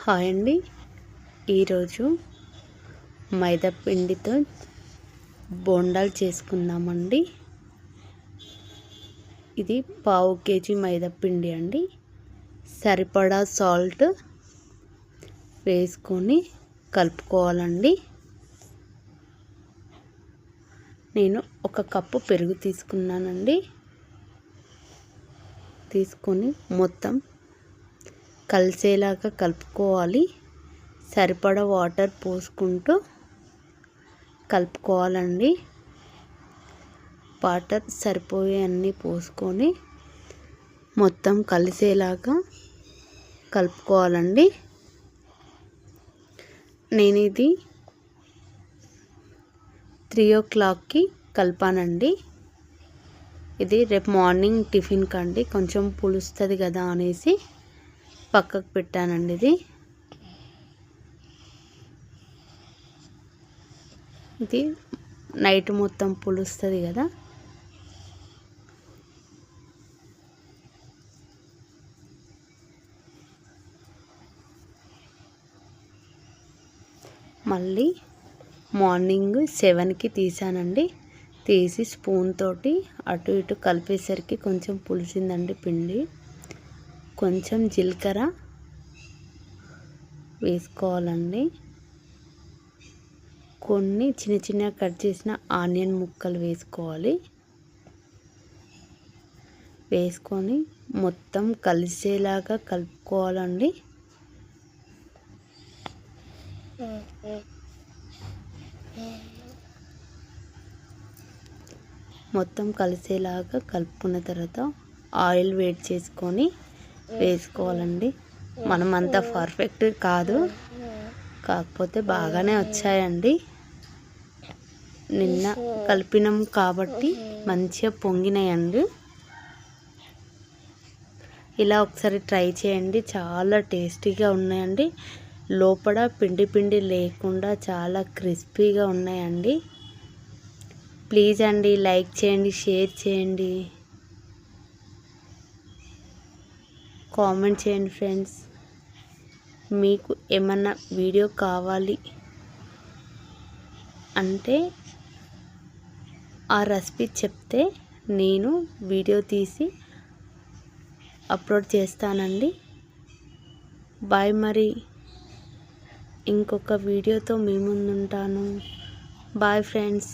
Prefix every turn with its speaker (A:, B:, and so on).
A: Hi అండి. ఈరోజు మైదా పిండితో బోండాలు చేసుకుందామండి. ఇది పావు కేజీ మైదా పిండి అండి. సరిపడా సాల్ట్ వేసుకొని కలుపుకోవాలండి. నేను 1 కప్పు పెరుగు తీసుకున్నానండి. తీసుకొని మొత్తం కలిసేలాగా కలుపుకోవాలి. సరిపడా వాటర్ పోసుకుంటూ కలుపుకోవాలండి. వాటర్ సరిపోయే అన్నీ పోసుకొని మొత్తం కలిసేలాగా కలుపుకోవాలండి. నేను ఇది 3 o'clockకి కలిపానండి. ఇది రేపు మార్నింగ్ టిఫిన్ కండి, కొంచెం పులుస్తుంది కదా అనేసి పక్కకు పెట్టానండి. ఇది నైట్ మొత్తం పులుస్తుంది కదా. మళ్ళీ మార్నింగ్ 7కి తీసానండి. తీసి స్పూన్ తోటి అటు ఇటు కలిపేసరికి కొంచెం పులిసిందండి పిండి. కొంచెం జీలకర్ర వేసుకోవాలండి. కొన్ని చిన్న చిన్నగా కట్ చేసిన ఆనియన్ ముక్కలు వేసుకోవాలి. వేసుకొని మొత్తం కలిసేలాగా కలుపుకోవాలండి. మొత్తం కలిసేలాగా కలుపుకున్న తర్వాత ఆయిల్ వేడి చేసుకొని వేసుకోవాలండి. మనమంతా పర్ఫెక్ట్ కాదు, కాకపోతే బాగానే వచ్చాయండి. నిన్న కలిపినాం కాబట్టి మంచిగా పొంగినాయండి. ఇలా ఒకసారి ట్రై చేయండి, చాలా టేస్టీగా ఉన్నాయండి. లోపల పిండి పిండి లేకుండా చాలా క్రిస్పీగా ఉన్నాయండి. ప్లీజ్ అండి, లైక్ చేయండి, షేర్ చేయండి, కామెంట్ చేయండి ఫ్రెండ్స్. మీకు ఏమన్నా వీడియో కావాలి అంటే ఆ రెసిపీ చెప్తే నేను వీడియో తీసి అప్లోడ్ చేస్తానండి. బాయ్. మరి ఇంకొక వీడియోతో మీ ముందు ఉంటాను. Bye friends.